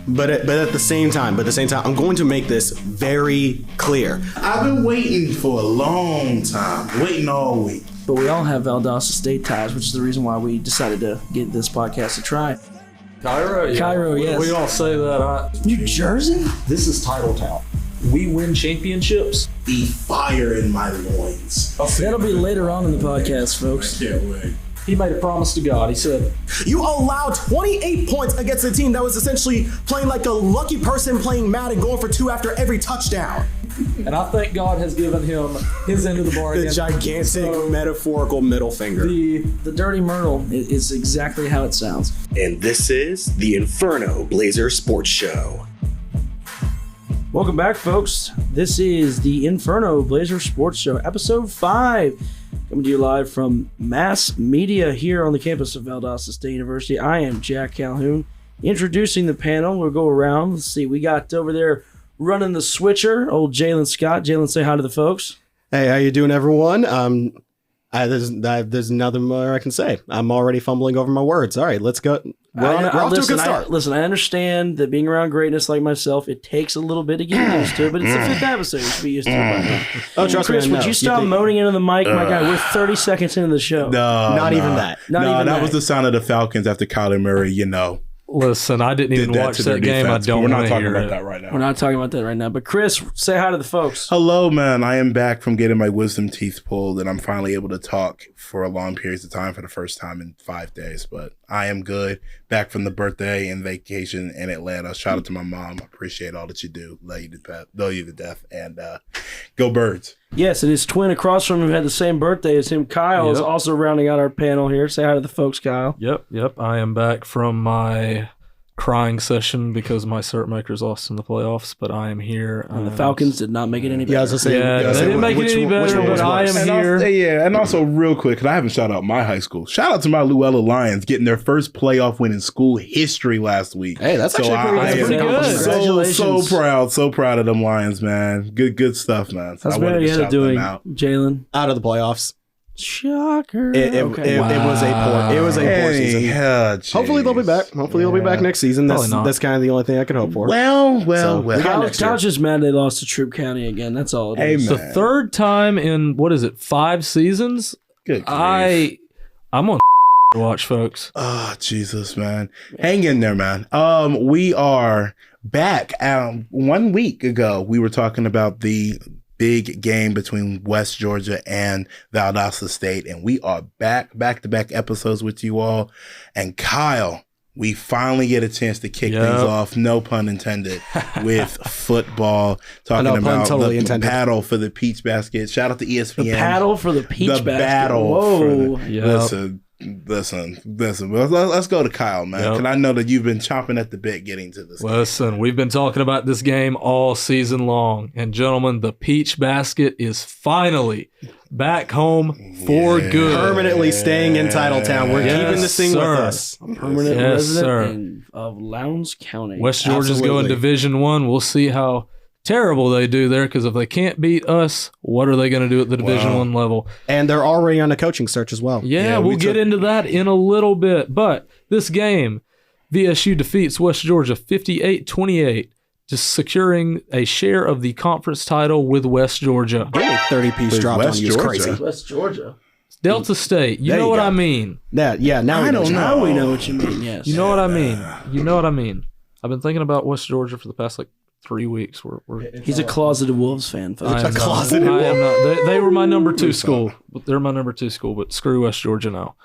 But at the same time, I'm going to make this very clear. I've been waiting for a long time, waiting all week. But we all have Valdosta State ties, which is the reason why we decided to get this podcast to try. Cairo, yeah. Cairo, yes. We all say that. New Jersey? This is Titletown. We win championships. The fire in my loins. That'll be later on in the podcast, folks. Can't wait. He made a promise to God. He said, You allowed 28 points against a team that was essentially playing like a lucky person playing Madden, going for 2 after every touchdown. and I think God has given him his end of the bargain. The gigantic metaphorical middle finger. The dirty myrtle is exactly how it sounds. And this is the Inferno Blazer Sports Show. Welcome back, folks. This is the Inferno Blazer Sports Show, episode 5. Coming to you live from Mass Media here on the campus of Valdosta State University. I am Jack Calhoun. Introducing the panel, we'll go around. Let's see, we got over there running the switcher, old Jaylan Scott. Jaylan, say hi to the folks. Hey, how you doing, everyone? There's nothing more I can say. I'm already fumbling over my words. All right, let's go. We're off to a good start. I understand that being around greatness like myself, it takes a little bit to get used to, but it's the 5th episode. You should be used to it by now. Oh, trust Chris, me, would you stop moaning into the mic? My guy, we're 30 seconds into the show. Not even that. That was the sound of the Falcons after Kyler Murray, Listen, I didn't even watch that game. Defense, I don't We're want not to talking hear about it. that right now. We're not talking about that right now. But Chris, say hi to the folks. Hello, man. I am back from getting my wisdom teeth pulled, and I'm finally able to talk for a long periods of time for the first time in 5 days. But I am good. Back from the birthday and vacation in Atlanta. Shout out to my mom. I appreciate all that you do. Love you to death. And go Birds. Yes, and his twin across from him had the same birthday as him. Kyle is also rounding out our panel here. Say hi to the folks, Kyle. Yep. I am back from my crying session because my cert makers lost in the playoffs, but I am here. And the Falcons did not make it any better. Yeah, I was going to say, they didn't make it any better, but I am here. And also real quick, because I haven't shout out my high school. Shout out to my Luella Lions getting their first playoff win in school history last week. Hey, that's actually pretty good. Congratulations. So proud of them Lions, man. Good stuff, man. So How's Marietta doing, Jaylan? Out of the playoffs. Shocker. It was a poor season. Yeah, hopefully they'll be back. Hopefully they'll be back next season. That's kind of the only thing I could hope for. Well. Kyle's just mad they lost to Troop County again. That's all it is. The third time in 5 seasons. Good I'm on watch, folks. Oh, Jesus, man. Hang in there, man. We are back. 1 week ago, we were talking about the big game between West Georgia and Valdosta State, and we are back-to-back episodes with you all. And Kyle, we finally get a chance to kick things off, no pun intended, with football. Talking about the battle for the Peach Basket. Shout out to ESPN. The battle for the Peach Basket. Whoa. Listen. Let's go to Kyle, man. Because I know that you've been chomping at the bit getting to this game. We've been talking about this game all season long. And gentlemen, the Peach Basket is finally back home for good. Permanently staying in Titletown. We're keeping this thing with us. Permanent resident of Lowndes County. West Georgia's going Division I. We'll see how terrible they do there, because if they can't beat us, what are they going to do at the Division I level? And they're already on a coaching search as well. Yeah, we'll get into that in a little bit. But this game, VSU defeats West Georgia 58-28, just securing a share of the conference title with West Georgia. 30-piece dropped on you is crazy. West Georgia. Delta State. You know what I mean. Now we know what you mean, yes. You know what I mean. I've been thinking about West Georgia for the past 3 weeks. He's a closeted Wolves fan, folks. I am not. They were my number 2 school. They're my number 2 school, but screw West Georgia now.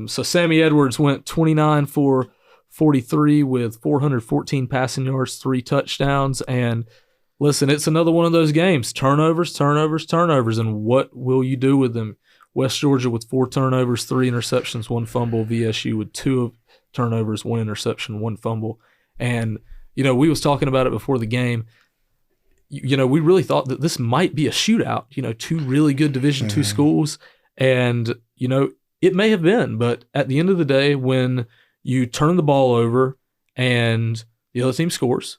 So Sammy Edwards went 29 for 43 with 414 passing yards, 3 touchdowns. And listen, it's another one of those games. Turnovers. And what will you do with them? West Georgia with 4 turnovers, 3 interceptions, 1 fumble. VSU with 2 turnovers, 1 interception, 1 fumble. And we was talking about it before the game. We really thought that this might be a shootout, 2 really good Division II schools. And, it may have been, but at the end of the day, when you turn the ball over and the other team scores,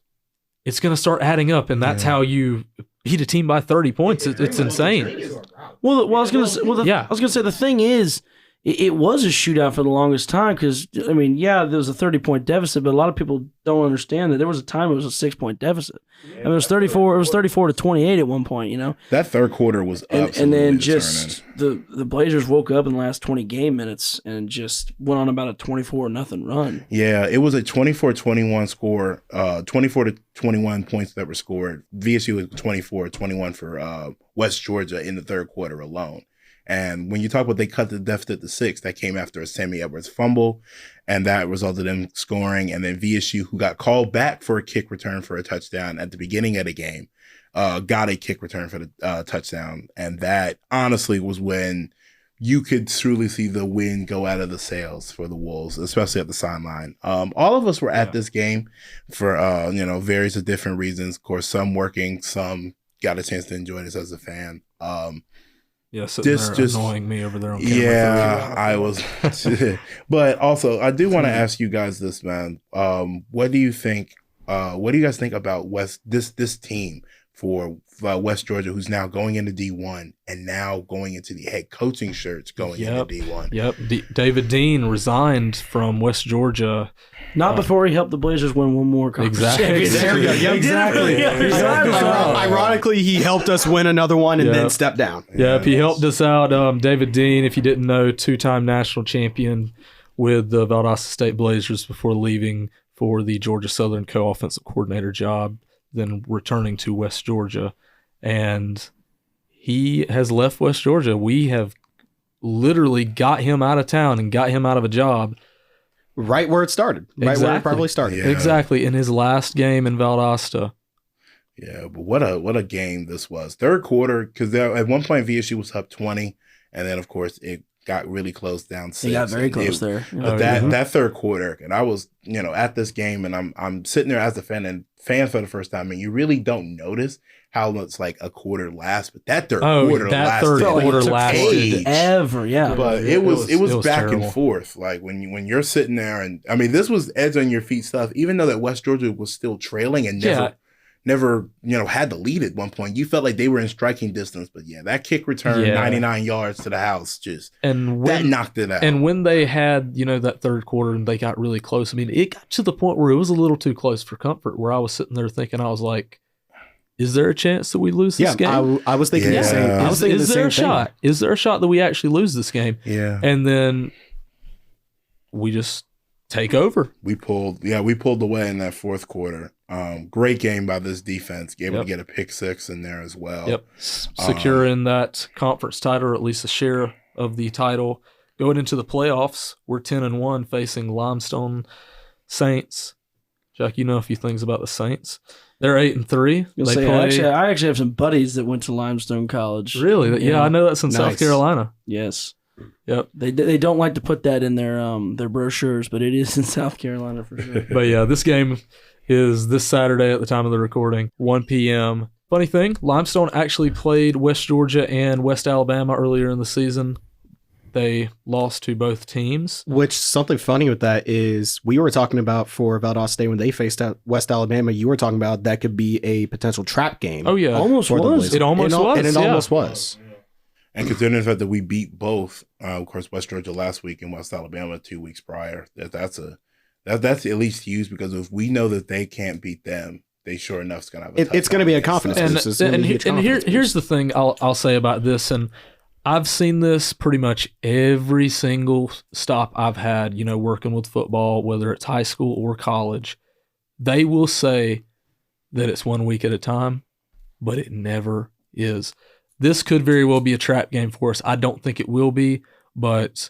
it's going to start adding up. And that's how you beat a team by 30 points. It's insane. I was going to say, the thing is, it was a shootout for the longest time because, I mean, yeah, there was a 30-point deficit, but a lot of people don't understand that there was a time it was a 6-point deficit. I mean, it was 34 to 28 at one point, you know? That third quarter was absolutely And then determinant. just the Blazers woke up in the last 20 game minutes and just went on about a 24-0 run. Yeah, it was a 24-21 score, 24 to 21 points that were scored. VSU was 24-21 for West Georgia in the third quarter alone. And when you talk about they cut the deficit to 6, that came after a Sammy Edwards fumble, and that resulted in scoring. And then VSU, who got called back for a kick return for a touchdown at the beginning of the game, got a kick return for the touchdown. And that honestly was when you could truly see the wind go out of the sails for the Wolves, especially at the sideline. All of us were at this game for various different reasons. Of course, some working, some got a chance to enjoy this as a fan. Yeah, just annoying me over there on camera. Yeah, I was. But also, I do want to ask you guys this, man. What do you think? What do you guys think about this team for West Georgia, who's now going into D1 and now going into the head coaching shirts going into D1? Yep. David Dean resigned from West Georgia. Not before he helped the Blazers win one more conference. Exactly. There we go. Yep. Exactly. Ironically, he helped us win another one and then stepped down. Yep, he helped us out. David Dean, if you didn't know, 2-time national champion with the Valdosta State Blazers before leaving for the Georgia Southern co-offensive coordinator job, then returning to West Georgia. And he has left West Georgia. We have literally got him out of town and got him out of a job. Right where it started. Right where it probably started. Yeah. Exactly. In his last game in Valdosta. Yeah, but what a game this was. Third quarter, because at one point VSU was up 20, and then, of course, it got really close down 6. He got very close there. But that third quarter, and I was, at this game, and I'm sitting there as a fan for the first time, and you really don't notice how much like a quarter lasts, but that third quarter lasted ever, yeah. But it was back terrible. and forth. Like when you're sitting there, and I mean, this was edge on your feet stuff. Even though that West Georgia was still trailing and never had the lead at one point, you felt like they were in striking distance. But yeah, that kick return, 99 yards to the house, that knocked it out. And when they had that third quarter and they got really close, I mean, it got to the point where it was a little too close for comfort. Where I was sitting there thinking, I was like, is there a chance that we lose this game? I was thinking the same. I was thinking is the there same a shot? Is there a shot that we actually lose this game? Yeah. And then we just take over. We pulled away in that fourth quarter. Great game by this defense. Able to get a pick 6 in there as well. Yep. Securing that conference title, or at least a share of the title. Going into the playoffs, we're 10-1 facing Limestone Saints. Jack, you know a few things about the Saints. They're 8-3. I actually have some buddies that went to Limestone College. Really? Yeah, I know that's in South Carolina. Yes. Yep. They don't like to put that in their brochures, but it is in South Carolina for sure. But yeah, this game is this Saturday at the time of the recording, 1 p.m. Funny thing, Limestone actually played West Georgia and West Alabama earlier in the season. They lost to both teams. Which, something funny with that is, we were talking about for Valdosta State when they faced West Alabama, you were talking about that could be a potential trap game. Oh yeah, almost was. It almost was. And it almost was. And considering the fact that we beat both, of course, West Georgia last week and West Alabama 2 weeks prior, that's at least huge, because if we know that they can't beat them, they sure enough is going to have it's going to be a confidence boost. Here's the thing I'll say about this, and I've seen this pretty much every single stop I've had, working with football, whether it's high school or college. They will say that it's 1 week at a time, but it never is. This could very well be a trap game for us. I don't think it will be, but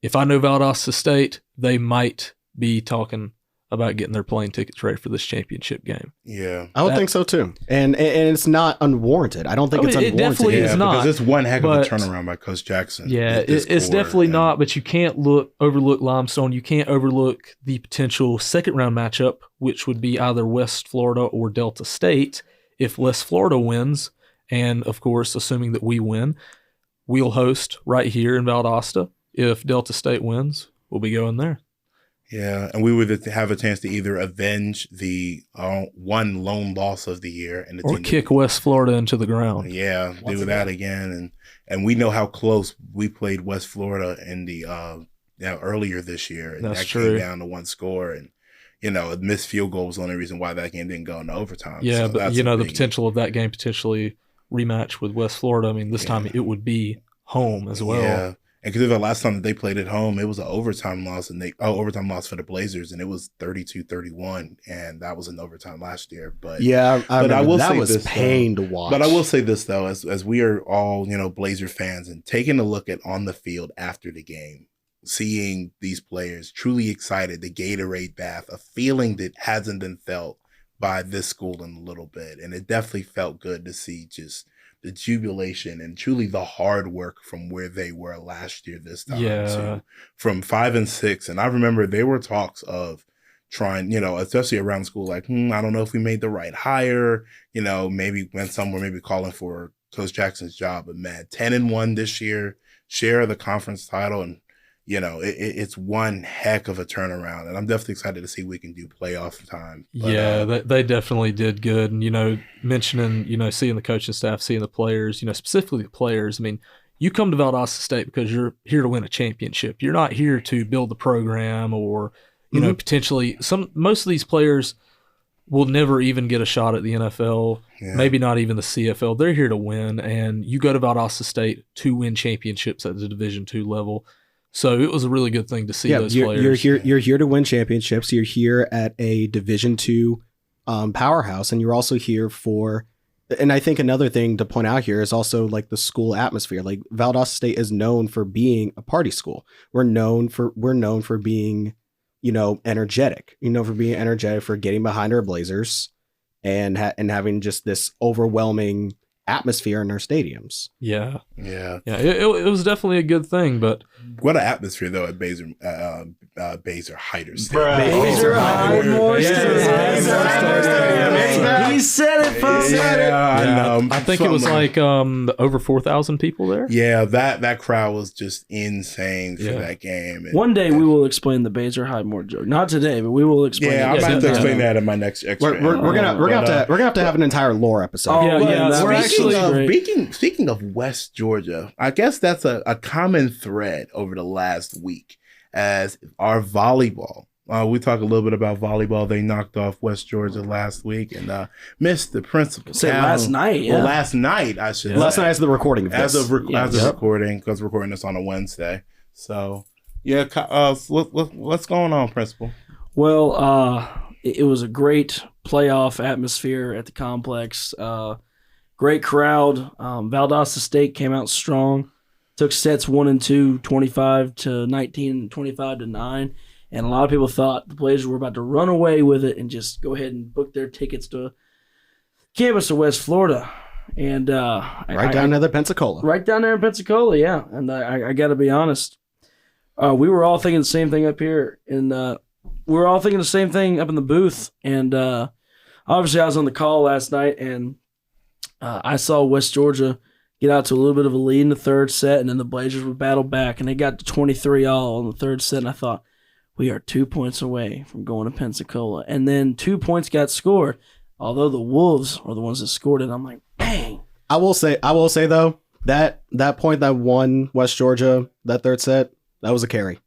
if I know Valdosta State, they might be talking about getting their plane tickets ready for this championship game. Yeah. I would think so too. And it's not unwarranted. I don't think it's unwarranted. It definitely is not. Because it's one heck of a turnaround by Coach Jackson. Yeah, it's definitely not, but you can't overlook Limestone. You can't overlook the potential second round matchup, which would be either West Florida or Delta State. If West Florida wins, and of course, assuming that we win, we'll host right here in Valdosta. If Delta State wins, we'll be going there. Yeah, and we would have a chance to either avenge the one lone loss of the year and or kick West Florida into the ground. Yeah, do that again, and we know how close we played West Florida in the earlier this year, and That's that true. came down to one score, and a missed field goal was the only reason why that game didn't go into overtime. Yeah, so but that's the potential of that game potentially rematch with West Florida. I mean, this time it would be home as well. Yeah. And because the last time that they played at home, it was an overtime loss, and overtime loss for the Blazers, and it was 32-31, and that was an overtime last year. But yeah, I will say that was this, pain to watch. But I will say this though, as we are all Blazer fans, and taking a look at on the field after the game, seeing these players truly excited, the Gatorade bath, a feeling that hasn't been felt by this school in a little bit, and it definitely felt good to see just the jubilation and truly the hard work from where they were last year this time to from 5 and 6. And I remember there were talks of trying, especially around school, like, I don't know if we made the right hire, maybe when some were maybe calling for Coach Jackson's job, but man, 10-1 this year, share of the conference title, and it's one heck of a turnaround, and I'm definitely excited to see we can do playoff time. But, they definitely did good. And, mentioning, seeing the coaching staff, seeing the players, specifically the players. I mean, you come to Valdosta State because you're here to win a championship. You're not here to build the program or, potentially most of these players will never even get a shot at the NFL, maybe not even the CFL. They're here to win, and you go to Valdosta State to win championships at the Division II level. So it was a really good thing to see those players. You're here to win championships. You're here at a Division II powerhouse, and you're also here for. And I think another thing to point out here is also like the school atmosphere. Like Valdosta State is known for being a party school. We're known for being, energetic. For getting behind our Blazers, and having just this overwhelming atmosphere in our stadiums. Yeah. It was definitely a good thing, but what an atmosphere though at Baser Heider Stadium. Baser Heider Stadium. He said it, folks. I think it was like over 4,000 people there. Yeah, that crowd was just insane for that game. One day we will explain the Baser Highmore joke. Not today, but we will explain. Yeah, I'm going to explain that in my next extra. We're gonna have to have an entire lore episode. Speaking of West Georgia, I guess that's a common thread over the last week as our volleyball. We talk a little bit about volleyball. They knocked off West Georgia last week and missed the principal. Last night, yeah. Well, last night, I should say. Last night is the recording of this. As of recording, because we're recording this on a Wednesday. So, what's going on, Principal? Well, it was a great playoff atmosphere at the complex. Great crowd. Valdosta State came out strong. Took sets 1 and 2, 25-19 and 25-9. And a lot of people thought the Blazers were about to run away with it and just go ahead and book their tickets to campus of West Florida. And right down there in Pensacola. Right down there in Pensacola, yeah. And I got to be honest, we were all thinking the same thing up here. And we were all thinking the same thing up in the booth. And obviously I was on the call last night, and I saw West Georgia get out to a little bit of a lead in the third set, and then the Blazers would battle back, and they got to 23-all in the third set, and I thought, we are 2 points away from going to Pensacola. And then 2 points got scored, although the Wolves are the ones that scored it. I'm like, dang. I will say though, that point that won West Georgia, that third set, that was a carry.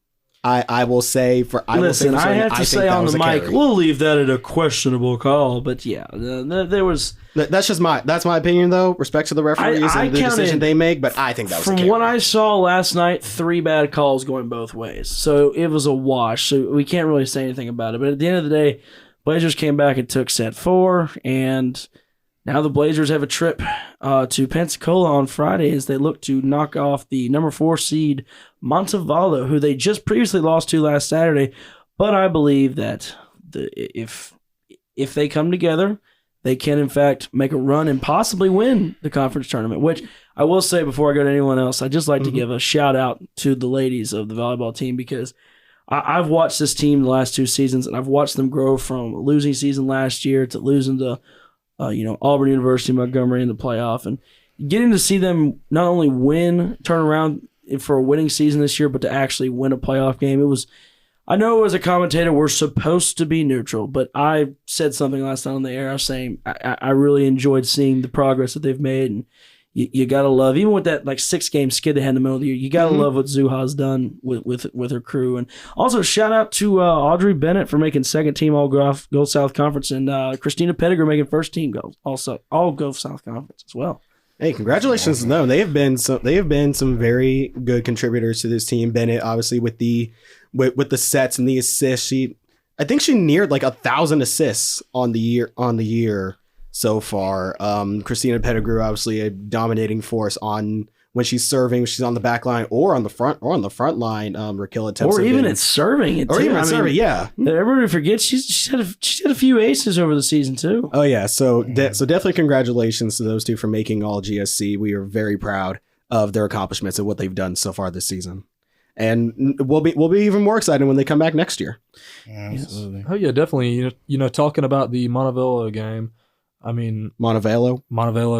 I will say for I have to say on the mic, we'll leave that at a questionable call, but yeah, there was. That's my opinion though. Respect to the referees and the decision they make, but I think that was from what I saw last night, 3 bad calls going both ways, so it was a wash. So we can't really say anything about it. But at the end of the day, Blazers came back and took set 4, and now the Blazers have a trip to Pensacola on Friday as they look to knock off the number 4 seed Montevallo, who they just previously lost to last Saturday. But I believe that if they come together, they can in fact make a run and possibly win the conference tournament. Which I will say before I go to anyone else, I'd just like to give a shout out to the ladies of the volleyball team, because I've watched this team the last 2 seasons, and I've watched them grow from a losing season last year to losing to Auburn University, Montgomery in the playoff, and getting to see them not only turn around for a winning season this year, but to actually win a playoff game. It was I know as a commentator we're supposed to be neutral, but I said something last time on the air. I was saying I really enjoyed seeing the progress that they've made, and you gotta love, even with that like 6-game skid they had in the middle of the year, you gotta love what Zuha's done with her crew. And also shout out to Audrey Bennett for making second team All Gulf South Conference, and Christina Pettigrew making first team also All Gulf South Conference as well. Hey, congratulations to them. They have been some very good contributors to this team. Bennett, obviously, with the sets and the assists, I think she neared like 1,000 assists on the year so far. Christina Pettigrew, obviously a dominating force on when she's serving, she's on the back line or on the front line. Raquel attempts, or even at serving, yeah. Everybody forgets she's had a few aces over the season too. Oh yeah, so definitely congratulations to those two for making all GSC. We are very proud of their accomplishments and what they've done so far this season. And we'll be even more excited when they come back next year. Absolutely. Oh yeah, definitely. Talking about the Montevallo game. I mean, Montevallo,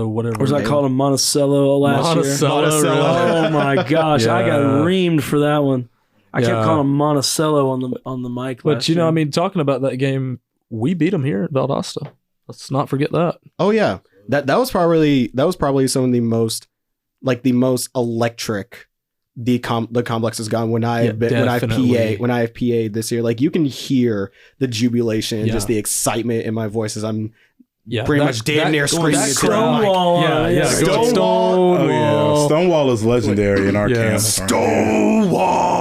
whatever. Or was I called him Monticello last year? Monticello. Oh my gosh, Yeah. I got reamed for that one. I kept calling him Monticello on the mic. But year. I mean, talking about that game, we beat them here at Valdosta. Let's not forget that. Oh yeah, that was probably some of the most electric the complex has gone when I've PA'd this year. Like you can hear the jubilation, and just the excitement in my voice as I'm pretty much damn near screaming. Stonewall. Stonewall. Oh yeah, Stonewall is legendary in our camp. Stonewall.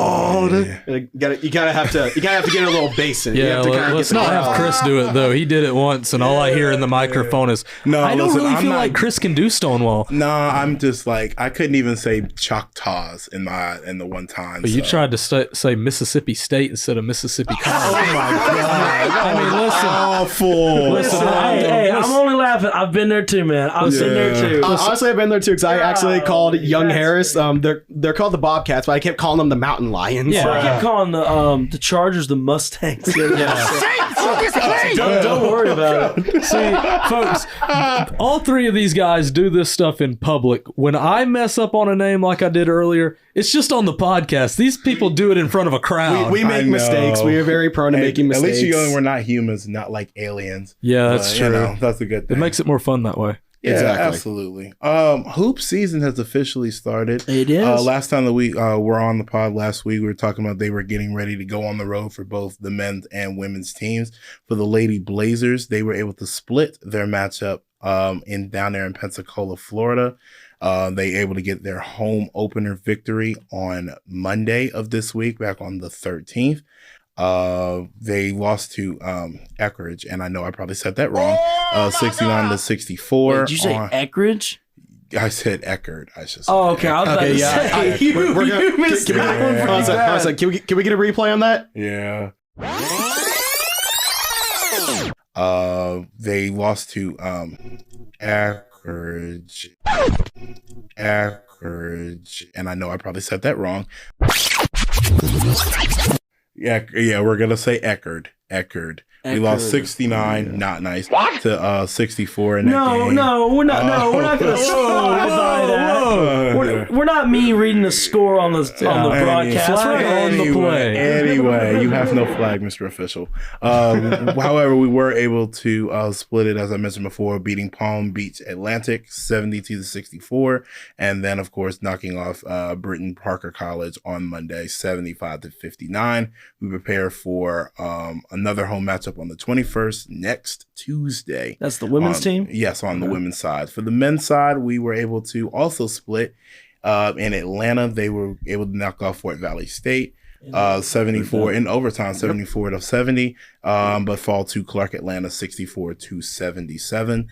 You gotta have to get a little bass in. Yeah, let's not have Chris do it though. He did it once, and all I hear in the microphone is, I don't really feel like Chris can do Stonewall. Nah, I'm just like, I couldn't even say Choctaws in the one time. But you tried to say Mississippi State instead of Mississippi College. Oh my god! I mean, listen. Awful. Listen, hey, I'm only laughing. I've been there too, man. I've been there too. Honestly, I've been there too because I actually called Young Harris. They're called the Bobcats, but I kept calling them the Mountain Lions. Yeah, I kept calling the Chargers the Mustangs. Don't worry about it. See, folks, all three of these guys do this stuff in public. When I mess up on a name like I did earlier, it's just on the podcast. These people do it in front of a crowd. We make mistakes. We are very prone to making mistakes. At least we're not humans, not like aliens. Yeah, that's true. That's a good thing. It makes it more fun that way. Yeah, exactly. Absolutely. Hoop season has officially started. It is. Last time that we were on the pod last week, we were talking about they were getting ready to go on the road for both the men's and women's teams. For the Lady Blazers, they were able to split their matchup down there in Pensacola, Florida. They able to get their home opener victory on Monday of this week, back on the 13th. They lost to Eckridge, and I know I probably said that wrong. 69-64. Did you say Eckridge? I said Eckerd. I should say. Oh, okay. I was about to say. You missed that one. Can we get a replay on that? Yeah. They lost to Eckridge, and I know I probably said that wrong. Yeah, we're gonna say Eckerd. We lost 69, not nice, to 64 in that game. No, we're not gonna slide by that. We're not me reading the score on the broadcast. On the play. Anyway, you have no flag, Mr. Official. However, we were able to split it, as I mentioned before, beating Palm Beach Atlantic 72-64, and then of course knocking off Britton Parker College on Monday 75-59. We prepare for another home matchup on the 21st, next Tuesday. That's the women's team? Yes, on the women's side. For the men's side, we were able to also split. In Atlanta, they were able to knock off Fort Valley State 74 in overtime, 74-70, but fall to Clark Atlanta 64-77.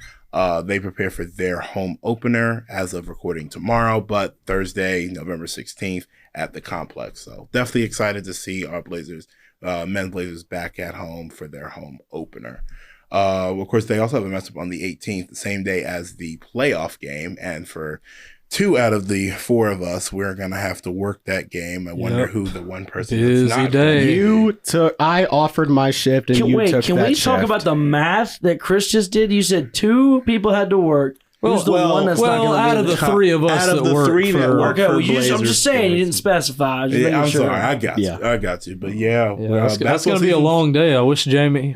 They prepare for their home opener as of recording tomorrow, but Thursday, November 16th at the complex. So definitely excited to see our Blazers, men's Blazers, back at home for their home opener. Of course, they also have a matchup on the 18th, the same day as the playoff game. And for 2 out of the 4 of us, we're going to have to work that game. I wonder who the one person is. Busy day. I offered my shift and you took that shift. Can we talk about the math that Chris just did? You said 2 people had to work. Who's the one that's not going to out of the three of us out of that the work three that for- work Okay, for well, I'm Blazers just saying you sports. didn't specify. Just Yeah, making I'm sure. sorry. I got you. Yeah. I got you. But yeah, that's going to be a long day. I wish Jamie.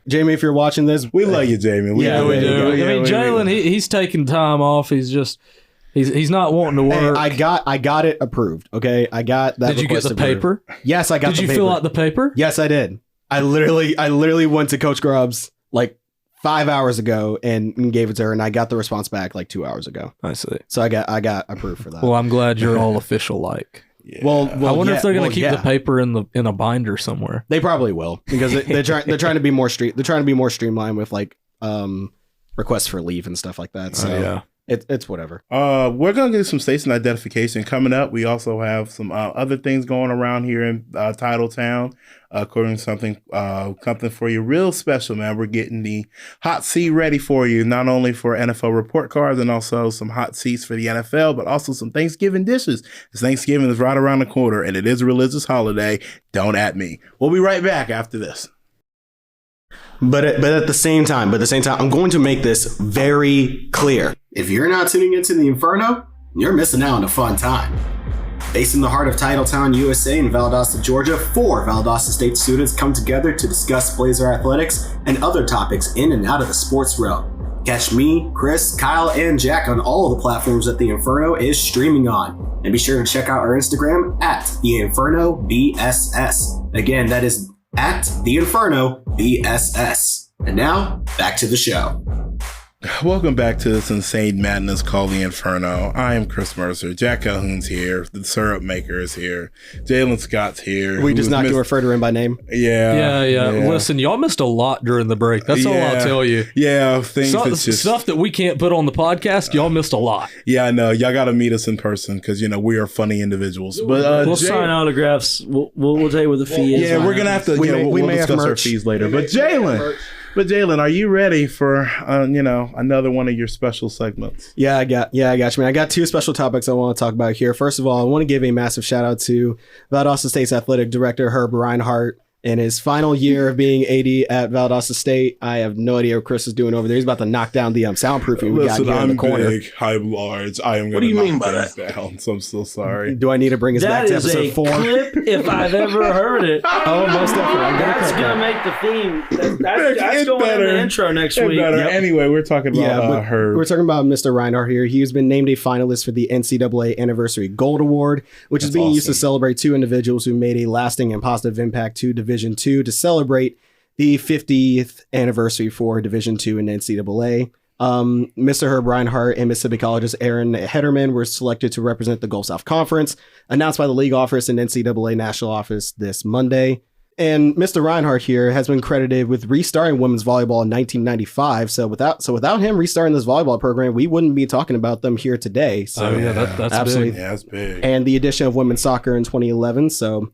Jamie, if you're watching this, We love you, Jamie. Yeah, we do. I mean, Jaylan, he's taking time off. He's not wanting to Hey, work. I got it approved. Okay, I got that. Did you get request the approved. paper? Yes, I got. Did the you paper. fill out the paper? Yes, I did. I literally went to Coach Grubbs like 5 hours ago and gave it to her, and I got the response back like 2 hours ago. I see. So I got approved for that. Well, I'm glad you're all official. Like, Yeah. well, I wonder if they're going to keep yeah. the paper in a binder somewhere. They probably will because they're trying to be more streamlined with like requests for leave and stuff like that. So Yeah. it's whatever. We're gonna get some station identification coming up. We also have some other things going around here in Titletown. According to something for you real special, man. We're getting the hot seat ready for you, not only for NFL report cards and also some hot seats for the NFL, but also some Thanksgiving dishes. As Thanksgiving is right around the corner and it is a religious holiday. Don't at me. We'll be right back after this. But at the same time, I'm going to make this very clear. If you're not tuning into the Inferno, you're missing out on a fun time. Based in the heart of Titletown, USA in Valdosta, Georgia, 4 Valdosta State students come together to discuss Blazer athletics and other topics in and out of the sports realm. Catch me, Chris, Kyle, and Jack on all of the platforms that the Inferno is streaming on. And be sure to check out our Instagram at the Inferno BSS. Again, that is at the Inferno BSS. And now, back to the show. Welcome back to this insane madness called the Inferno. I am Chris Mercer. Jack Calhoun's here. The syrup maker is here. Jaylan Scott's here. We just not going to refer to him by name. Yeah. Listen, y'all missed a lot during the break. That's all I'll tell you. Yeah, things that's just stuff that we can't put on the podcast. Y'all missed a lot. Yeah, I know. Y'all got to meet us in person because we are funny individuals. But We'll sign autographs. We'll tell you what the fee is. Yeah, we're gonna have to. We'll may have discuss our merch. fees later. But Jaylan, are you ready for another one of your special segments? Yeah, I got you, man. I got 2 special topics I want to talk about here. First of all, I want to give a massive shout out to Valdosta State's athletic director, Herb Reinhardt. In his final year of being AD at Valdosta State, I have no idea what Chris is doing over there. He's about to knock down the soundproofing we got here in the corner. Big, I'm large. I am going to knock things down, so I'm so sorry. Do I need to bring us back to episode 4? That is a clip if I've ever heard it. Oh, most definitely. That's going to make the theme. That's going in the intro next week. Yep. Anyway, we're talking about her. We're talking about Mr. Reinhardt here. He has been named a finalist for the NCAA Anniversary Gold Award, which is being used to celebrate 2 individuals who made a lasting and positive impact to Division II to celebrate the 50th anniversary for Division II and NCAA. Mr. Herb Reinhardt and Mississippi College's Aaron Hederman were selected to represent the Gulf South Conference, announced by the league office and NCAA national office this Monday. And Mr. Reinhardt here has been credited with restarting women's volleyball in 1995. So without him restarting this volleyball program, we wouldn't be talking about them here today. So that's absolutely big. Yeah, that's big. And the addition of women's soccer in 2011. So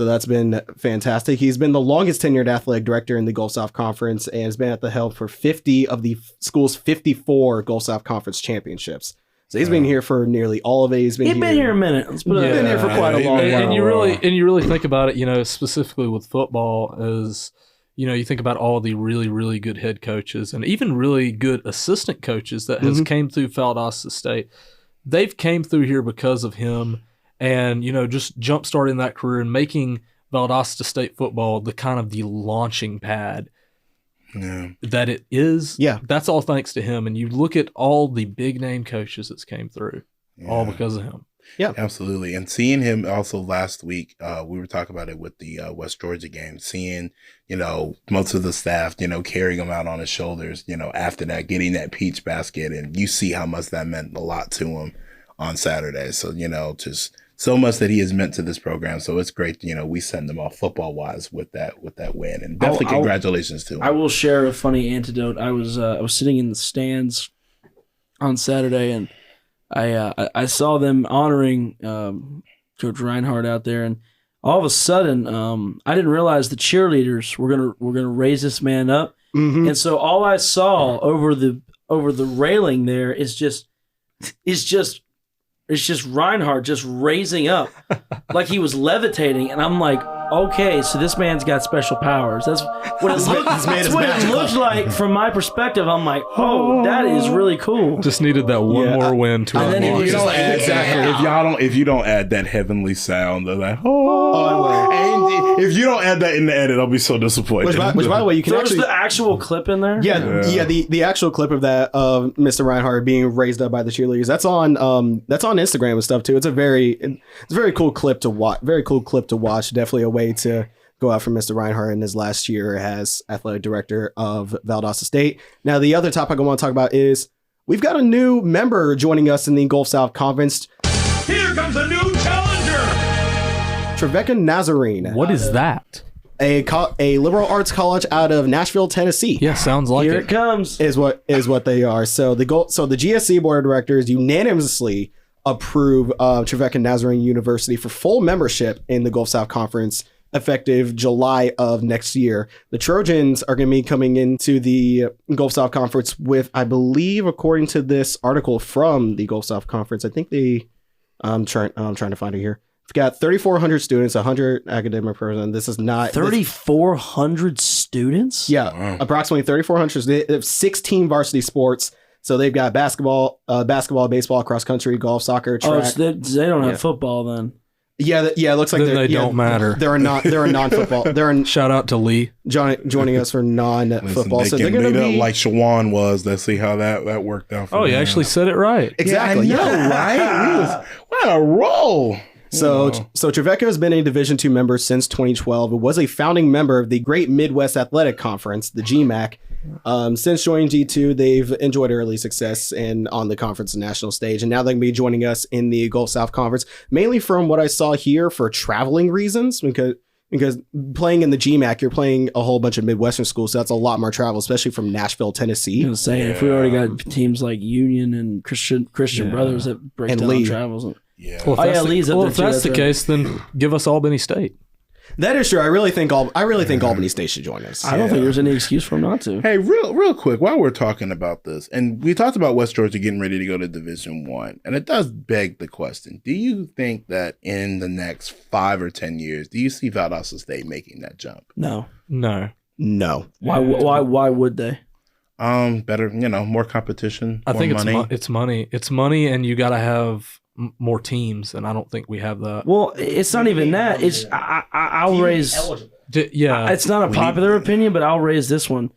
that's been fantastic. He's been the longest tenured athletic director in the Gulf South Conference and has been at the helm for 50 of the school's 54 Gulf South Conference championships. So he's been here for nearly all of it. He's been here a minute. Let's put been here for quite a long while. And you really think about it, specifically with football, is you think about all the really, really good head coaches and even really good assistant coaches that has came through Valdosta State. They've came through here because of him. And, just jump-starting that career and making Valdosta State football the kind of the launching pad that it is. Yeah. That's all thanks to him. And you look at all the big-name coaches that's came through, all because of him. Yeah, absolutely. And seeing him also last week, we were talking about it with the West Georgia game, seeing, most of the staff, carrying him out on his shoulders, after that, getting that peach basket. And you see how much that meant a lot to him on Saturday. So, just so much that he has meant to this program. So it's great, we send them off football wise with that win. And definitely congratulations to him. I will share a funny anecdote. I was sitting in the stands on Saturday and I saw them honoring Coach Reinhardt out there, and all of a sudden I didn't realize the cheerleaders were gonna raise this man up. And so all I saw over the railing there is just Reinhardt just raising up like he was levitating. And I'm like, Okay, so this man's got special powers. That's what it looks like from my perspective. I'm like, oh, that is really cool. Just needed that one more win to And then unlock he it. was like, If you don't add that heavenly sound, they're like, and if you don't add that in the edit, I'll be so disappointed. Which by the way, you can There's actually the actual clip in there. Yeah. The actual clip of that of Mr. Reinhardt being raised up by the cheerleaders. That's on Instagram and stuff too. It's a very cool clip to watch. Very cool clip to watch. Definitely a way to go out for Mr. Reinhardt in his last year as athletic director of Valdosta State. Now, the other topic I want to talk about is we've got a new member joining us in the Gulf South Conference. Here comes a new challenger. Trevecca Nazarene. What is that? A liberal arts college out of Nashville, Tennessee. Yeah, sounds like Here it. it comes. Is what they are. So the GSC board of directors unanimously approve Trevecca Nazarene University for full membership in the Gulf South Conference effective July of next year. The Trojans are going to be coming into the Gulf South Conference with, I believe, according to this article from the Gulf South Conference, I think I'm trying to find it here. We've got 3,400 students, 100 academic persons. This is not 3,400 students. Yeah, approximately 3,400. They have 16 varsity sports. So they've got basketball, baseball, cross country, golf, soccer, track. Oh, so they don't have football then. Yeah, it looks like they don't matter. They're a non-football. Shout out to Lee joining us for non-football. Listen, So they they're can going to lead be up like Shawan was. Let's see how that worked out. For Oh, you them. actually said it right. exactly. Yeah, I know, right? What a roll. So Trevecca has been a Division II member since 2012. It was a founding member of the Great Midwest Athletic Conference, the GMAC. Since joining G2, they've enjoyed early success on the conference and national stage, and now they're going to be joining us in the Gulf South Conference, mainly from what I saw here for traveling reasons, because playing in the GMAC, you're playing a whole bunch of Midwestern schools, so that's a lot more travel, especially from Nashville, Tennessee. I was saying, if we already got teams like Union and Christian Brothers that break And down Lee. travels. Yeah. Well, Lee's up well there if too, that's the right. case, then give us Albany State. That is true. I really think Albany State should join us. I don't think there's any excuse for them not to. Hey, real quick, while we're talking about this, and we talked about West Georgia getting ready to go to Division I, and it does beg the question: do you think that in the next 5 or 10 years, do you see Valdosta State making that jump? No. No. Why would they? Better, more competition. I more think money. it's money. It's money, and you got to have more teams, and I don't think we have that. Well, it's not even that. It's I'll raise. It's not a popular opinion, but I'll raise this one.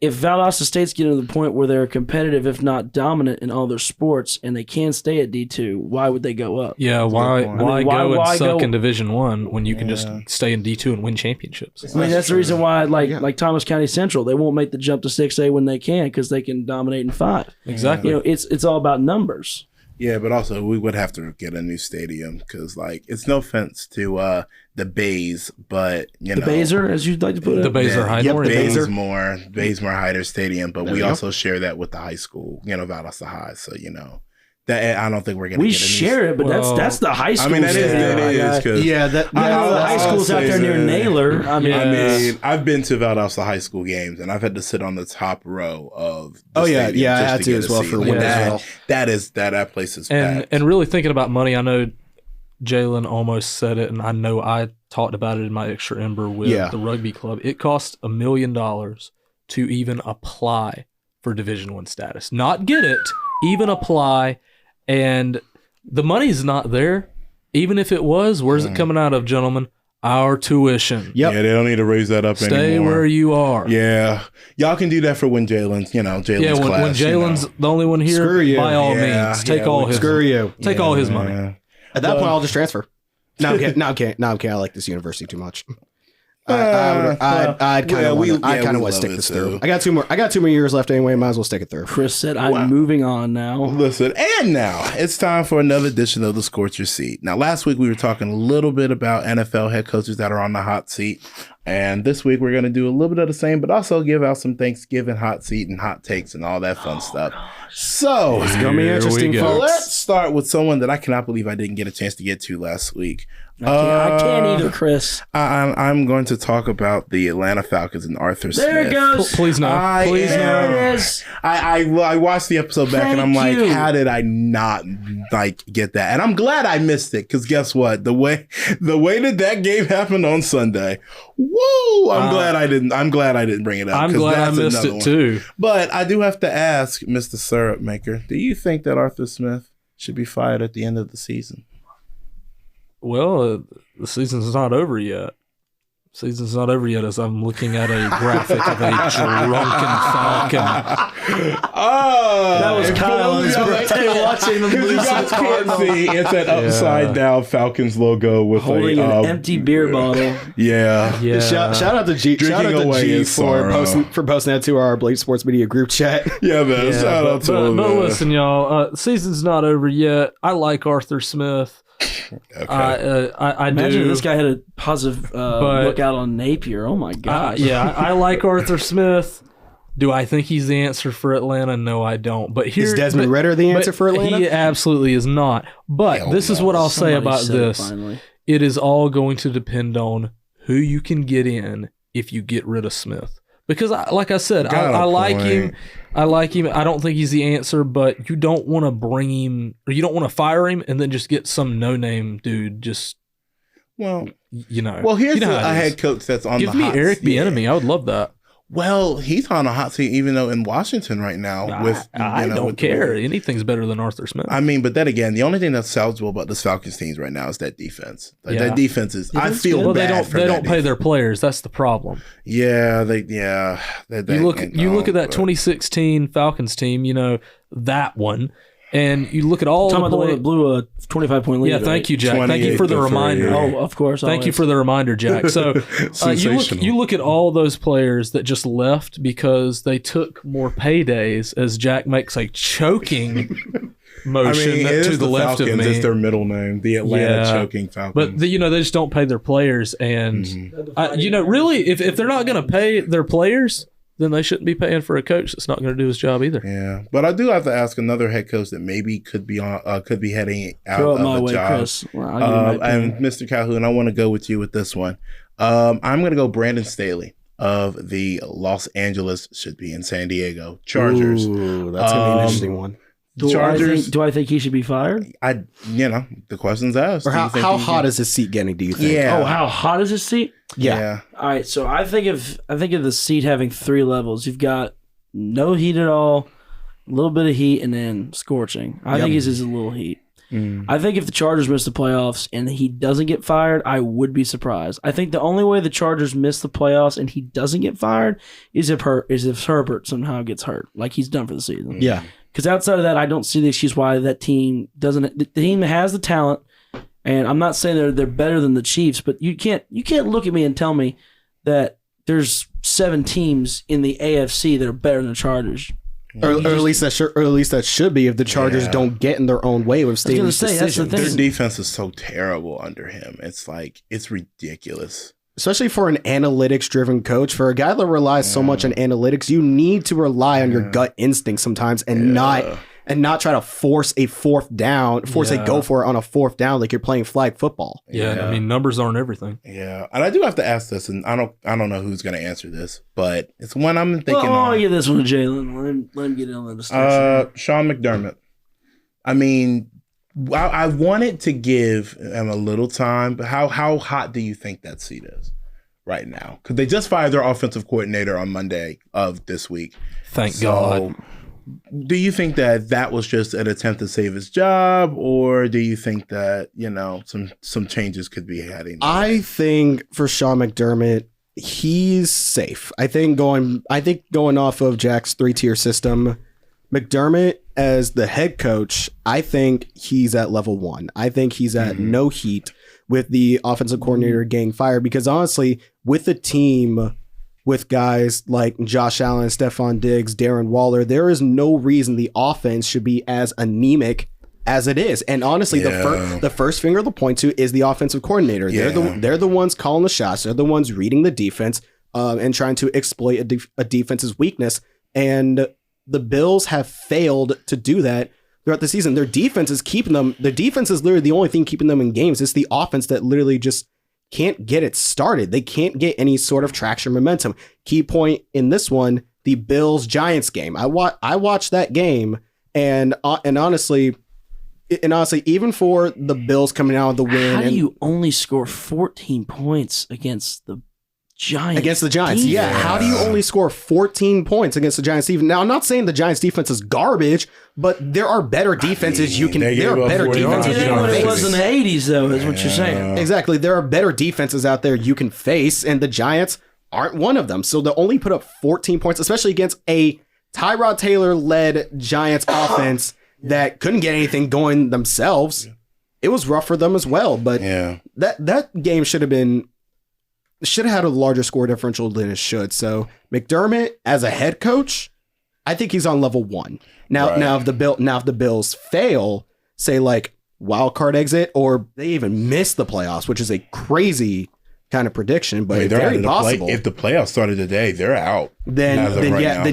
If Valdosta State's getting to the point where they're competitive, if not dominant in all their sports, and they can stay at D2, why would they go up? Yeah, why go and suck go- in Division One when you can just stay in D2 and win championships? I mean, that's the reason why, like Thomas County Central, they won't make the jump to 6A when they can because they can dominate in 5. Exactly. It's all about numbers. Yeah, but also we would have to get a new stadium because, it's no offense to the Bays, but The Baser, as you'd like to put it. The Baser Highmore. Baysmore Hyder Stadium, but we also share that with the high school, Valdosta High. So that I don't think we're gonna. We get a new share it, but that's the high school. I mean, that is because that the high school's out there near Naylor. I mean, I've been to Valdosta high school games, and I've had to sit on the top row of. The I stadium just had to get as a well seat. for Like, one as well. That place is and packed. and really thinking about money, I know Jaylan almost said it, and I know I talked about it in my extra ember with the rugby club. It costs $1 million to even apply for Division I status, not get it, even apply. And the money's not there. Even if it was, where's it coming out of, gentlemen? Our tuition. Yeah, they don't need to raise that up anymore. Stay where you are. Yeah, y'all can do that for when Jaylen's, Jaylen's class. When Jaylen's the only one here, Screw you. by all means, take all his. Screw you. Take all his money. At that point, I'll just transfer. No, I'm kidding. I like this university too much. I'd kind of want to stick this through. I got 2 more years left anyway. Might as well stick it through. Chris said, "I'm moving on now." Listen, and now it's time for another edition of the Scorcher Seat. Now, last week we were talking a little bit about NFL head coaches that are on the hot seat. And this week we're going to do a little bit of the same, but also give out some Thanksgiving hot seat and hot takes and all that fun stuff. So It's going to be interesting, folks. let's start with someone that I cannot believe I didn't get a chance to get to last week. I can't either, Chris. I'm going to talk about the Atlanta Falcons and Arthur Smith. There it goes. Please no. Please no. There it is. I watched the episode back and I'm like, Thank you. how did I not get that? And I'm glad I missed it because guess what? The way that game happened on Sunday, woo! I'm glad I didn't bring it up. I'm glad I missed it too. But I do have to ask, Mr. Syrup Maker, do you think that Arthur Smith should be fired at the end of the season? Well, the season's not over yet. Season's not over yet as I'm looking at a graphic of a drunken Falcon. That was Kyle's birthday watching them You lose to guys the can't Cardinals. see. It's an upside down Falcons logo with Holding an empty beer bottle. Yeah. Yeah. Shout out to G. Shout Drinking out to away G in for sorrow. posting that to our Blade Sports Media group chat. Yeah, man. Yeah, Shout out to him. but man. listen, y'all, the season's not over yet. I like Arthur Smith. Okay. I Imagine do. this guy had a positive look out on Napier. Oh my gosh. I like Arthur Smith. Do I think he's the answer for Atlanta? No, I don't. But here, Is Desmond Ritter the answer for Atlanta? He absolutely is not. But Hell this is no. what I'll say Somebody about said it this. finally. It is all going to depend on who you can get in if you get rid of Smith. Because, like I said, Got a I like point. him. I like him. I don't think he's the answer, but you don't want to bring him, or you don't want to fire him and then just get some no-name dude. Just Well, you know. here's you know a how it is. head coach that's on Give the me hot Eric seat. Bieniemy. I would love that. Well, he's on a hot seat, even though in Washington right now. With I don't with the- care. Anything's better than Arthur Smith. I mean, but then again, the only thing that's salvageable about this Falcons teams right now is that defense. Like Yeah. that defense is. I Defense feel good. Well, bad they don't. for They that don't pay their players. That's the problem. Yeah, they. You look at that 2016 Falcons team. You know that one, and you look at all Talking the about the one play- that blew a 25-point lead. Yeah, thank you, Jack. Thank you for the 28-3. reminder. Oh, of course. Thank you always. for the reminder, Jack. So Sensational. you look at all those players that just left because they took more paydays. As Jack makes a choking motion it is to the left Falcons. of me. It's their middle name, the Atlanta Yeah. choking Falcons. But they just don't pay their players, and really, if they're not going to pay their players, then they shouldn't be paying for a coach that's not going to do his job either. yeah, but I do have to ask another head coach that maybe could be heading out Throw it of my a way, job. Chris. Well, I'll give you my opinion. And Mr. Calhoun, I want to go with you with this one. I'm going to go Brandon Staley of the Los Angeles, should be in San Diego Chargers. Ooh, that's gonna be an interesting one. Chargers. Do I think he should be fired? The question's asked. Or Do you how think how he hot can- is his seat getting? Do you think? Yeah. Oh, how hot is his seat? Yeah. All right, so I think of the seat having 3 levels. You've got no heat at all, a little bit of heat, and then scorching. I think his is a little heat. I think if the Chargers miss the playoffs and he doesn't get fired, I would be surprised. I think the only way the Chargers miss the playoffs and he doesn't get fired is if Herbert somehow gets hurt, like he's done for the season. Yeah. Because outside of that, I don't see the excuse why that team doesn't. The team has the talent, and I'm not saying they're better than the Chiefs, but you can't look at me and tell me that there's 7 teams in the AFC that are better than the Chargers. Or at least that should be if the Chargers don't get in their own way with Staley's say, that's the decisions. thing. Their defense is so terrible under him. It's ridiculous. Especially for an analytics-driven coach, for a guy that relies so much on analytics, you need to rely on your gut instinct sometimes, and not try to force a go for it on a 4th down like you're playing flag football. Yeah, I mean, numbers aren't everything. Yeah, and I do have to ask this, and I don't know who's going to answer this, but it's one I'm thinking. Well, I'll give this one to Jaylan. Let him get in on the discussion. Sean McDermott. I mean, I wanted to give him a little time, but how hot do you think that seat is right now? Because they just fired their offensive coordinator on Monday of this week. Thank God. Do you think that was just an attempt to save his job, or do you think that some changes could be heading? I think for Sean McDermott, he's safe. I think going off of Jack's 3-tier system, McDermott as the head coach, I think he's at level 1. I think he's at no heat with the offensive coordinator getting fired, because honestly, with the team with guys like Josh Allen, Stephon Diggs, Darren Waller, there is no reason the offense should be as anemic as it is. And honestly, the first finger to point to is the offensive coordinator. Yeah. They're the ones calling the shots. They're the ones reading the defense and trying to exploit a defense's weakness. And the Bills have failed to do that throughout the season. Their defense is keeping them. The defense is literally the only thing keeping them in games. It's the offense that literally just can't get it started. They can't get any sort of traction, momentum. Key point in this one, the Bills-Giants game. I watched that game, and honestly, even for the Bills coming out with the win, how do you only score 14 points against the Giants? Against the Giants, yeah. How do you only score 14 points against the Giants? Even now, I'm not saying the Giants' defense is garbage, but there are better defenses you can. There are better defenses you can face. It was in the 80s, though, is what you're saying. Exactly. There are better defenses out there you can face, and the Giants aren't one of them. So they only put up 14 points, especially against a Tyrod Taylor-led Giants offense that couldn't get anything going themselves. It was rough for them as well, but that game should have had a larger score differential than it should. So McDermott, as a head coach, I think he's on level 1. Now if the Bills fail, say like wild card exit, or they even miss the playoffs, which is a crazy kind of prediction, but it's very possible. If the playoffs started today, they're out. Then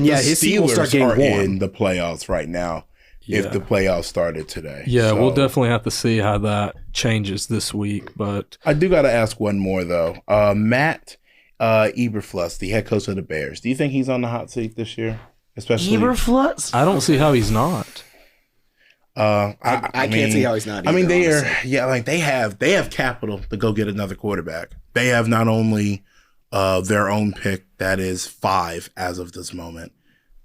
his team will start getting warm. In the playoffs right now. Yeah. If the playoffs started today. Yeah, we'll definitely have to see how that changes this week. But I do got to ask one more, though. Matt Eberflus, the head coach of the Bears, do you think he's on the hot seat this year? Especially Eberflus? I don't see how he's not. I can't see how he's not either, I mean, they have capital to go get another quarterback. They have not only their own pick, that is 5 as of this moment,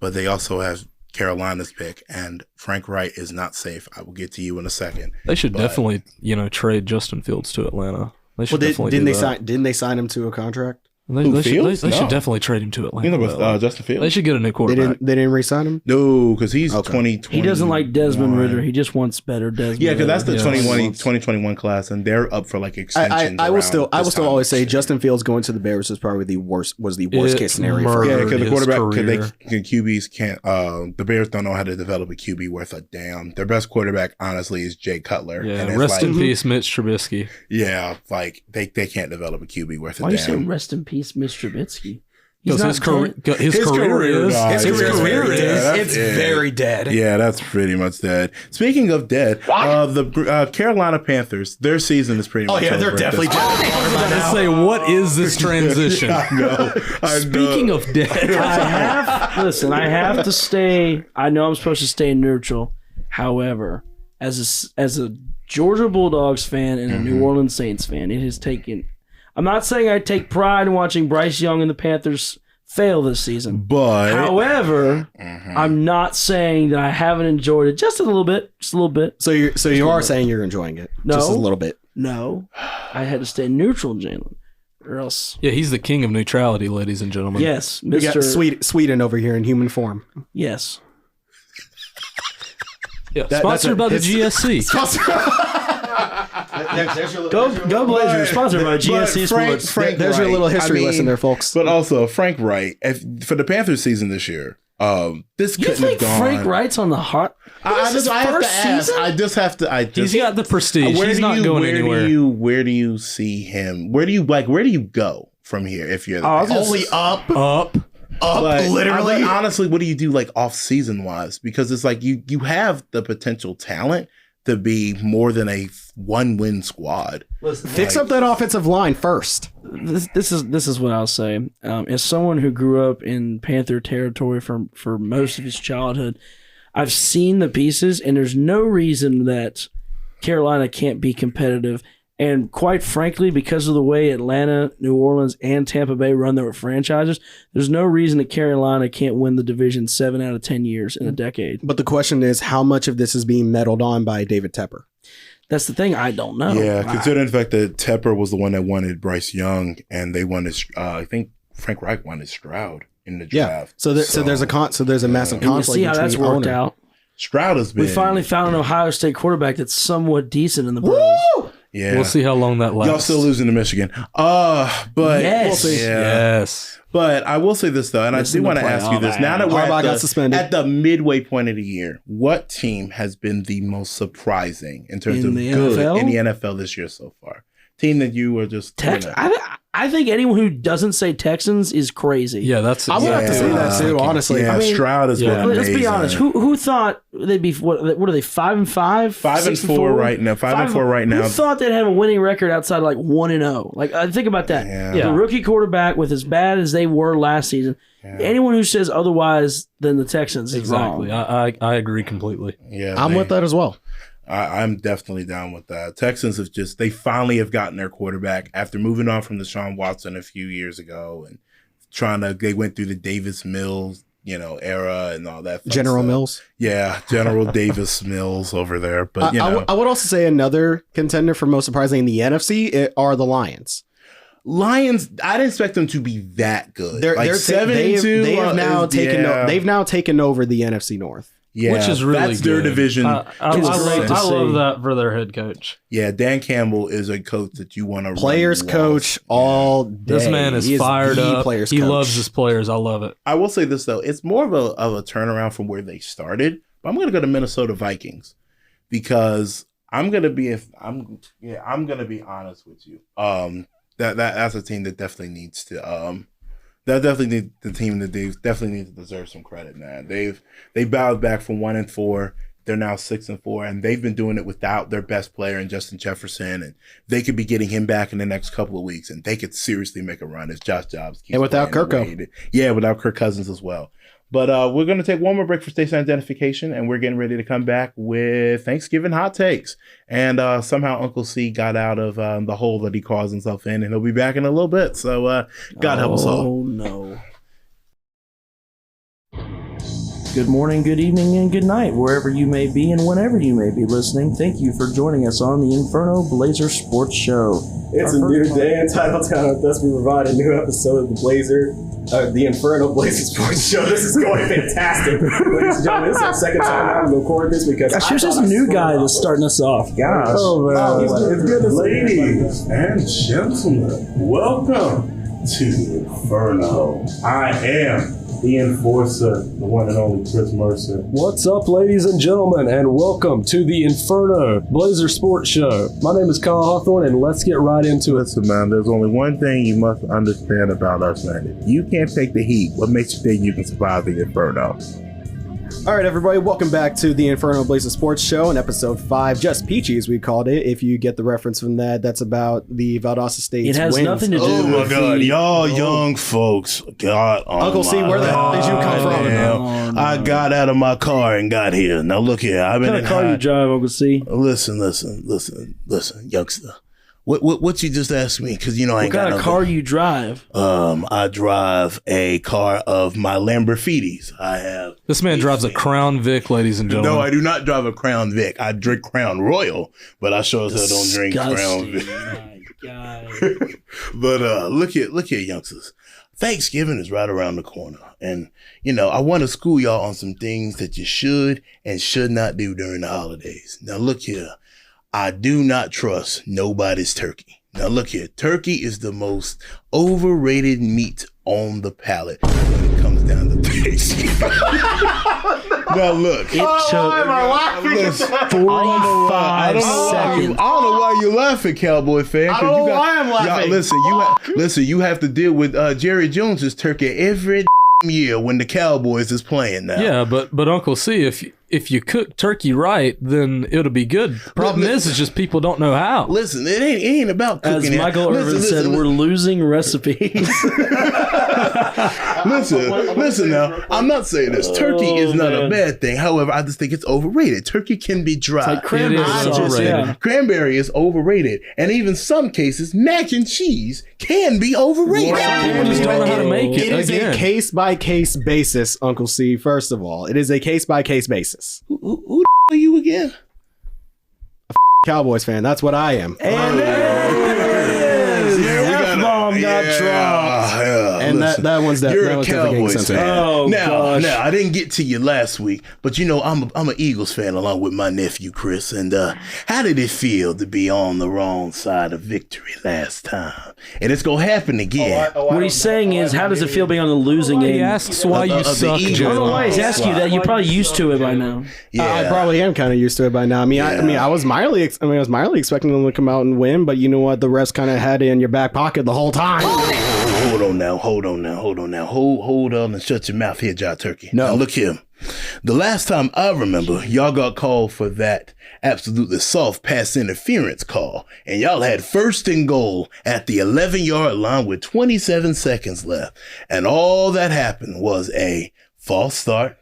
but they also have Carolina's pick, and Frank Wright is not safe. I will get to you in a second. They should definitely, trade Justin Fields to Atlanta. They should didn't they sign him to a contract? They should definitely trade him to Atlanta. You know, with Justin Fields, they should get a new quarterback. They didn't re-sign him. No, because he's 2020. He doesn't like Desmond Ridder. He just wants better Desmond. Yeah, because that's the 2021 class, and they're up for like extensions. I will still always say Justin Fields going to the Bears is probably the worst case scenario for him. Yeah, because the quarterback, QBs can't. The Bears don't know how to develop a QB worth a damn. Their best quarterback, honestly, is Jay Cutler. Yeah, and rest in peace, Mitch Trubisky. Yeah, like they can't develop a QB worth a damn. Why you say rest in peace, Mitch Trubisky? Because his career is. It's very dead. Yeah, that's pretty much dead. Speaking of dead, the Carolina Panthers, their season is pretty much over. They're definitely dead. Let's say, what is this transition? I know. Speaking of dead, I have to stay. I know I'm supposed to stay neutral. However, as a Georgia Bulldogs fan and a New Orleans Saints fan, it has taken. I'm not saying I take pride in watching Bryce Young and the Panthers fail this season. But however, I'm not saying that I haven't enjoyed it just a little bit. So you are saying you're enjoying it? No, just a little bit. No, I had to stay neutral, Jaylan, or else. Yeah, he's the king of neutrality, ladies and gentlemen. Yes, Mr. We got Sweden over here in human form. Yes. Yeah, sponsored by the GSC. Go Blazers, sponsored by GSC Sports. Frank There's your little history lesson there, folks. But also, Frank Wright, for the Panthers season this year, this couldn't have gone. Frank Wright's on the hot. I just have to. He's got the prestige. He's not going anywhere. Where do you see him? Where do you go from here? If you're only up. Literally. Honestly, what do you do like off season wise? Because it's like you have the potential talent to be more than a 1-win squad. Listen, fix up that offensive line first. This is what I'll say. As someone who grew up in Panther territory for most of his childhood, I've seen the pieces, and there's no reason that Carolina can't be competitive. And quite frankly, because of the way Atlanta, New Orleans, and Tampa Bay run their franchises, there's no reason that Carolina can't win the division 7 out of 10 years in a decade. But the question is, how much of this is being meddled on by David Tepper? That's the thing. I don't know. Yeah, considering the fact that Tepper was the one that wanted Bryce Young, and they wanted, I think Frank Reich wanted Stroud in the draft. So there's a massive conflict. See how that's worked out. Stroud has been. We finally found an Ohio State quarterback that's somewhat decent in the pros. Woo! Yeah, we'll see how long that lasts. Y'all still losing to Michigan. But yes, we'll see. Yes. But I will say this, though, and I do want to ask you this. Now that we're at the midway point of the year, what team has been the most surprising in terms of good in the NFL this year so far? Team that you were just... I think anyone who doesn't say Texans is crazy. Yeah, that's... I would have to say that, too, honestly. Yeah, Stroud has been amazing. Let's be honest. Who thought they'd be... What are they, 5-5? 5-4 right now. 5-4 right now. Who thought they'd have a winning record outside of like 1-0? Like, think about that. Yeah. The rookie quarterback with as bad as they were last season. Yeah. Anyone who says otherwise than the Texans is wrong. I agree completely. Yeah, I'm with that as well. I'm definitely down with that. Texans they finally have gotten their quarterback after moving on from Deshaun Watson a few years ago and they went through the Davis Mills, era and all that. General Mills. Yeah. General Davis Mills over there. But, I would also say another contender for most surprising in the NFC are the Lions. Lions, I didn't expect them to be that good. They're 7-2. They've now taken over the NFC North. Yeah, which is really that's their division. I love that for their head coach. Yeah, Dan Campbell is a coach that you want to players coach all day. This man is fired up. He loves his players. I love it. I will say this though, it's more of a turnaround from where they started. But I'm going to go to Minnesota Vikings because I'm going to be honest with you. That's a team that definitely needs to the team that they definitely need to deserve some credit, man. They bowed back from 1-4. They're now 6-4, and they've been doing it without their best player in Justin Jefferson, and they could be getting him back in the next couple of weeks, and they could seriously make a run if Josh Jobs keeps and without Kirko. Yeah, without Kirk Cousins as well. But we're going to take one more break for station identification, and we're getting ready to come back with Thanksgiving hot takes. And somehow Uncle C got out of the hole that he caused himself in, and he'll be back in a little bit. So God help us all. Oh, no. Good morning, good evening, and good night, wherever you may be and whenever you may be listening. Thank you for joining us on the Inferno Blazer Sports Show. It's a new day in Titletown, and thus we provide a new episode of the Inferno Blazer Sports Show. This is going fantastic. Ladies and gentlemen, this is our second time having recorded this because here's this new guy that's starting us off. Gosh. Oh, man. It's good to see Ladies and gentlemen, welcome to Inferno. I am the enforcer, the one and only Chris Mercer. What's up, ladies and gentlemen, and welcome to the Inferno Blazer Sports Show. My name is Kyle Hawthorne, and let's get right into it. Listen, man, there's only one thing you must understand about us, man. If you can't take the heat, what makes you think you can survive the Inferno? All right, everybody, welcome back to the Inferno Blazer Sports Show in episode 5, just Peachy, as we called it. If you get the reference from that, that's about the Valdosta State's wins. It has nothing to do with my God, y'all young folks. God, Uncle C, where the hell did you come from? I got out of my car and got here. Now look here, I've been in the car you drive, Uncle C. Listen, youngster. What you just asked me? Because I ain't got what kind of car you drive? I drive a car of my Lamborghinis. I have. This man drives a Crown Vic, ladies and gentlemen. No, I do not drive a Crown Vic. I drink Crown Royal, but I sure as hell don't drink Crown Vic. My God. But look here, youngsters. Thanksgiving is right around the corner, and I want to school y'all on some things that you should and should not do during the holidays. Now look here. I do not trust nobody's turkey. Now look here, turkey is the most overrated meat on the palate when it comes down to Thanksgiving. Now look, it took 45 seconds. I don't know why you're laughing, Cowboy fan. I don't know why I'm laughing. Listen, you have to deal with Jerry Jones's turkey every year when the Cowboys is playing now. Yeah, but Uncle C, if you cook turkey right, then it'll be good. Problem is just people don't know how. Listen, it ain't about cooking. As Michael Irvin said, we're losing recipes. listen now. I'm not saying this. Turkey is not a bad thing. However, I just think it's overrated. Turkey can be dry. It's like cranberry. Cranberry is overrated. And even some cases, mac and cheese can be overrated. People just don't know how to make it. It is a case-by-case basis, Uncle C, first of all. It is a case-by-case basis. Who the are you again? Cowboys fan. That's what I am. And the F-bomb got dropped. And listen, that one's you're that a one's definitely getting Cowboys censored. fan. Oh, now, gosh. I didn't get to you last week, but I'm an Eagles fan along with my nephew Chris. And how did it feel to be on the wrong side of victory last time? And it's gonna happen again. What he's saying is, how does it feel being on the losing He end? asks why you the suck, Eagles. I don't know why he's Jaylan. asking you that. You're probably used to it by now. I probably am kind of used to it by now. I mean, I was mildly expecting them to come out and win, but you know what? The rest kind of had it in your back pocket the whole time. Hold on now. Hold on and shut your mouth here, Jai Turkey. No. Now look here. The last time I remember, y'all got called for that absolutely soft pass interference call, and y'all had first and goal at the 11-yard line with 27 seconds left. And all that happened was a false start,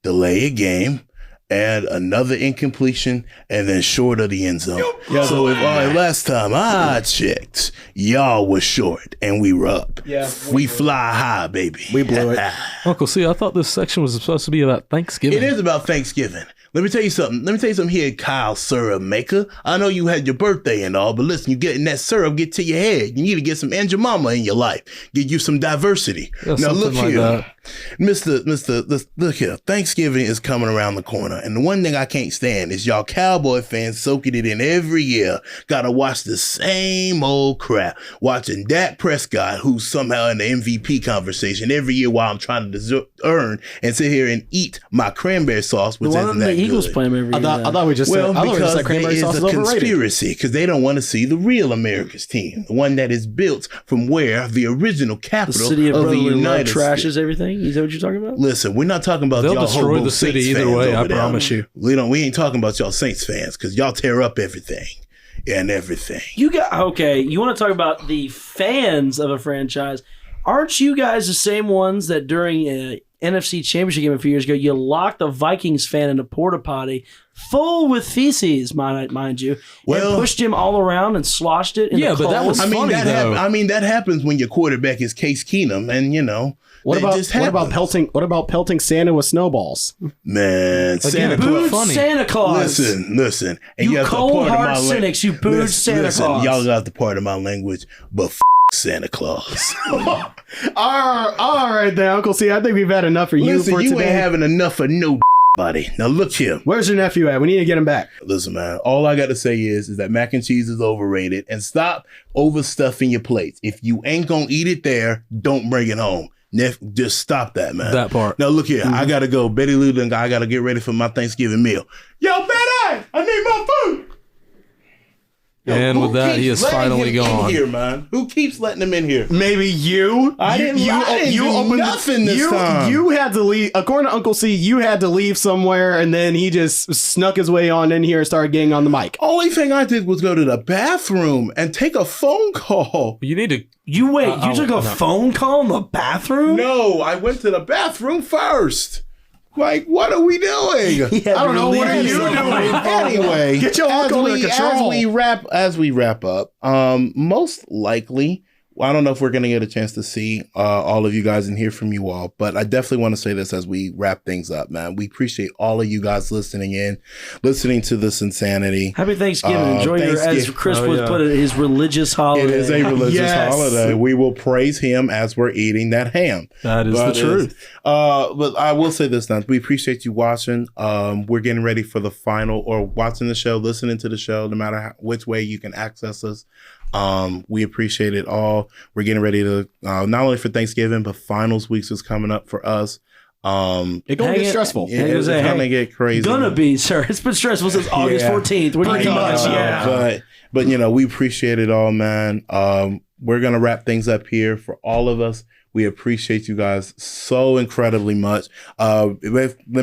delay a game, and another incompletion, and then short of the end zone. So last time I checked, y'all was short and we were up. Yeah, we fly high, baby. We blew it. Uncle C, I thought this section was supposed to be about Thanksgiving. It is about Thanksgiving. Let me tell you something here, Kyle Syrup Maker. I know you had your birthday and all, but listen, you getting that syrup get to your head. You need to get some Aunt Jemima in your life. Get you some diversity. Yeah, now look something like here. that. Look here. Thanksgiving is coming around the corner. And the one thing I can't stand is y'all Cowboy fans soaking it in every year. Gotta watch the same old crap. Watching Dak Prescott, who's somehow in the MVP conversation every year while I'm trying to earn and sit here and eat my cranberry sauce, which Why isn't don't that the Eagles good. play him every year? I thought we just Well, said, because there cranberry is sauce a is overrated. conspiracy, because they don't want to see the real America's team, the one that is built from where the original The capital city of of the brotherly love United trashes States. everything? Is that what you're talking about? Listen, we're not talking about They'll y'all destroy hobo the city Saints either fans way, I over there. promise you. We ain't talking about y'all Saints fans, because y'all tear up everything and everything. You want to talk about the fans of a franchise? Aren't you guys the same ones that during a NFC Championship game a few years ago, you locked a Vikings fan in a porta potty full with feces, mind you, Well- and pushed him all around and sloshed it in the but that cold? was funny, though. that happens when your quarterback is Case Keenum, and What about just happens. pelting Santa with snowballs? Man, Santa Booed Claus. funny. Santa Claus. Listen. And You got the cold part of hard my cynics, you booed Santa Claus. Y'all got the part of my language, but Santa Claus. All right, then, Uncle C. I think we've had enough for you Listen, for you today. ain't having enough of no buddy. Now look here. Where's your nephew at? We need to get him back. Listen, man. All I got to say is that mac and cheese is overrated, and stop overstuffing your plates. If you ain't gonna eat it there, don't bring it home. Just stop that, man. That part. Now look here. I gotta go. Betty Lou done. I gotta get ready for my Thanksgiving meal. Yo, Betty, I need my food. Yo, And who with that, he keeps is letting finally him gone. In here, man. Who keeps letting him in here? Maybe you. I didn't do nothing this time. You had to leave. According to Uncle C, you had to leave somewhere, and then he just snuck his way on in here and started getting on the mic. Only thing I did was go to the bathroom and take a phone call. You need to. You took a phone call in the bathroom? No, I went to the bathroom first. Like, what are we doing? I don't know. What are you doing? Anyway, Get your uncle under control. As we wrap up, most likely, I don't know if we're going to get a chance to see all of you guys and hear from you all, but I definitely want to say this as we wrap things up, man. We appreciate all of you guys listening to this insanity. Happy Thanksgiving. Enjoy your, as Thanksgiving. Chris would put it, his religious holiday. It is a religious Yes. holiday. We will praise him as we're eating that ham. That is the truth. But I will say this now. We appreciate you watching. We're getting ready for the final, or watching the show, listening to the show, no matter which way you can access us. We appreciate it all. We're getting ready to, not only for Thanksgiving, but finals weeks is coming up for us. It's gonna get stressful. It's gonna get crazy. Gonna be, sir. It's been stressful since August 14th. What are you Pretty much, talking about? yeah. But we appreciate it all, man. We're gonna wrap things up here for all of us. We appreciate you guys so incredibly much. Let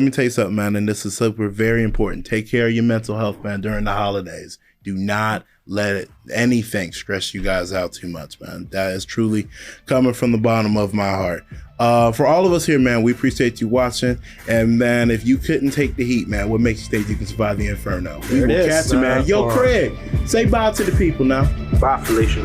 me tell you something, man, and this is super very important. Take care of your mental health, man, during the holidays. Do not let anything stress you guys out too much, man. That is truly coming from the bottom of my heart. For all of us here, man, we appreciate you watching. And man, if you couldn't take the heat, man, what makes you think you can survive the Inferno? We will catch you, man. Yo, Craig, say bye to the people now. Bye, Felicia.